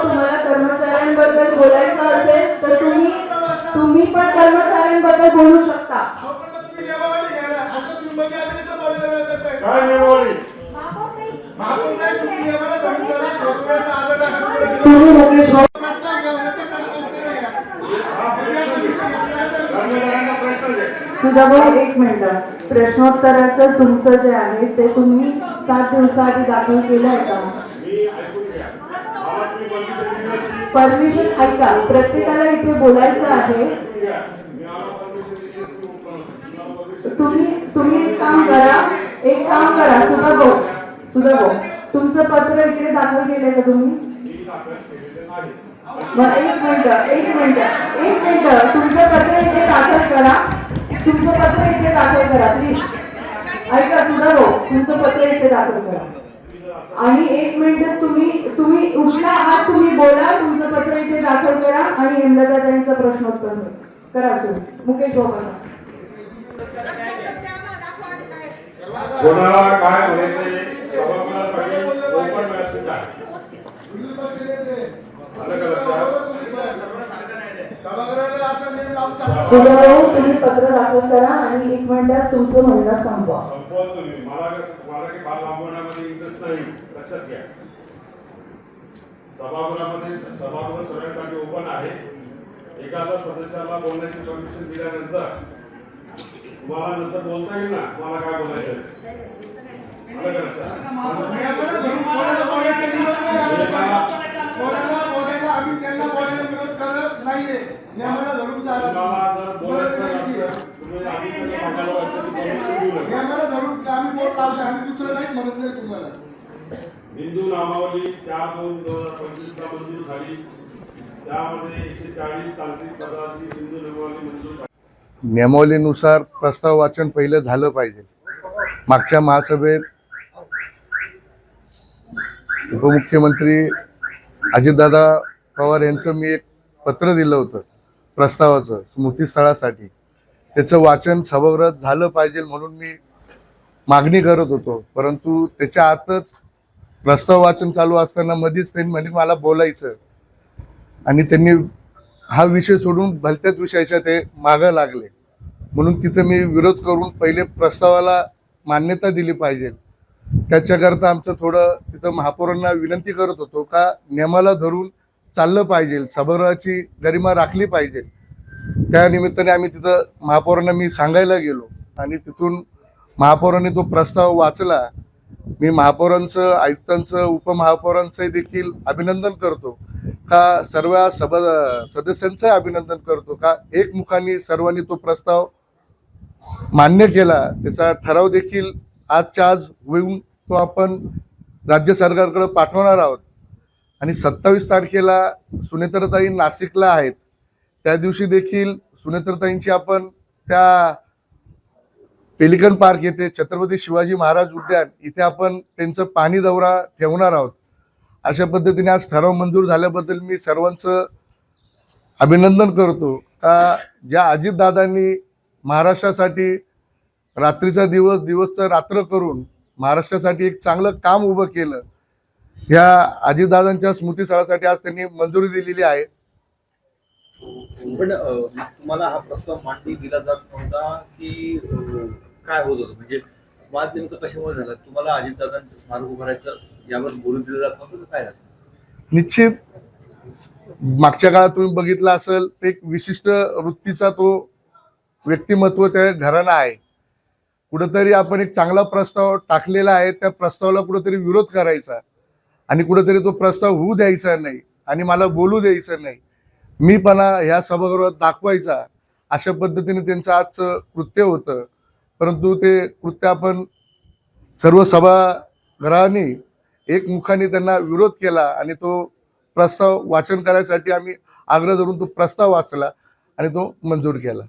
तुम्हाला कर्मचाऱ्यांबद्दल बोलायचं असेल तर तुम्ही पण कर्मचाऱ्यांबद्दल बोलू शकता. सुधाभाऊ एक मिनिट, प्रश्नोत्तराचं तुमचं जे आहे ते तुम्ही 7 दिवसाआधी दाखल केलं आहे का? परमिशन ऐका, प्रत्येकाला इथे बोलायचं आहे. तुम्ही एक काम करा सुधाभाऊ तुमचं पत्र इकडे दाखल केलंय का तुम्ही? एक मिनिट तुमचं पत्र इथे दाखल करा प्लीज. ऐका सुधाभाऊ, तुमचं पत्र इथे दाखल करा. आणि 1 मिनिट तुम्ही उठला आहात, तुम्ही बोला, तुमचं पत्र इथे दाखल करा आणि हेमलताताईंचा प्रश्नोत्तर करा. सुरू मुकेश बाबा कोणाला काय बोलायचंय सभागृहासाठी ओपन व्यासपीठ आहे. सुधाभाऊ तुम्ही पत्र दाखल करा आणि 1 मिनिटात तुमचं म्हणणं संपवा. मला काही बाल लांबवण्यामध्ये इंटरेस्ट नाही, लक्षात घ्या. सभागृह सगळ्यांसाठी ओपन आहे. एखाद्या सदस्याला बोलण्याची परमिशन दिल्यानंतर तुम्हाला नंतर बोलता येईल ना मला काय बोलायचं. हिंदू नामावली 4/2/2025 ला मंजूर झाली. त्यामध्ये 140 तांत्रिक पदाची हिंदू नामावली मंजूर झाली. नियमावलीनुसार प्रस्ताव वाचन पहिलं झालं पाहिजे. मागच्या महासभेत उपमुख्यमंत्री अजितदादा पवार यांचं मी एक पत्र दिलं होतं प्रस्तावाचं स्मृतीस्थळासाठी. त्याचं वाचन सभागृहात झालं पाहिजे म्हणून मी मागणी करत होतो. परंतु त्याच्या आतच प्रस्ताव वाचन चालू असताना मध्येच त्यांनी म्हणजे मला बोलायचं आणि त्यांनी हा विषय सोडून भलत्याच विषयाच्या ते मागं लागले. म्हणून तिथं मी विरोध करून पहिले प्रस्तावाला मान्यता दिली पाहिजे. त्याच्याकरता आमचं थोडं तिथं महापौरांना विनंती करत होतो का नियमाला धरून चाललं पाहिजे, सभागृहाची गरिमा राखली पाहिजे. त्या निमित्ताने आम्ही तिथं महापौरांना मी सांगायला गेलो आणि तिथून महापौरांनी तो प्रस्ताव वाचला. मी महापौरांचं, आयुक्तांचं, उपमहापौरांचं देखील अभिनंदन करतो का सर्व सदस्यांचं अभिनंदन करतो का एकमुखाने सर्वांनी तो प्रस्ताव मान्य केला. त्याचा ठराव देखील आजच्या आज होऊन तो आपण राज्य सरकारकडे पाठवणार आहोत. आणि 27 तारखेला सुनेत्राताई नाशिकला आहेत. त्या दिवशी देखील सुनेत्राताईंची आपण त्या पेलिकन पार्क येथे छत्रपती शिवाजी महाराज उद्यान इथे आपण त्यांचं पाणी दौरा ठेवणार आहोत. अशा पद्धतीने आज ठराव मंजूर झाल्याबद्दल मी सर्वांचं अभिनंदन करतो का ज्या अजितदादांनी महाराष्ट्रासाठी रात्रीचा दिवस, दिवसचा रात्र करून महाराष्ट्रासाठी एक चांगलं काम उभं केलं. ह्या अजितदादांच्या स्मृतीस्थळासाठी आज त्यांनी मंजुरी दिलेली आहे. पण तुम्हाला हा प्रस्ताव मांडणी दिला जात नव्हता की काय होत होतं, म्हणजे वाद नेमकं कशामुळे झाला? तुम्हाला अजितदादांचं स्मारक उभारायचं यावर बोलून दिलं जात नव्हतं काय झालं? निश्चित मागच्या काळात तुम्ही बघितलं असेल एक विशिष्ट वृत्तीचा तो व्यक्तिमत्व त्या घराणा आहे. कुठेतरी आपण एक चांगला प्रस्ताव टाकलेला आहे, त्या प्रस्तावाला कुठेतरी विरोध करायचा आणि कुठेतरी तो प्रस्ताव होऊ द्यायचा नाही आणि मला बोलू द्यायचं नाही, मीपणा ह्या सभागृहात दाखवायचा, अशा पद्धतीने त्यांचं आजचं कृत्य होतं. परंतु ते कृत्य आपण सर्व सभागृहांनी एकमुखाने त्यांना विरोध केला आणि तो प्रस्ताव वाचन करायसाठी आम्ही आग्रह धरून तो प्रस्ताव वाचला आणि तो मंजूर केला.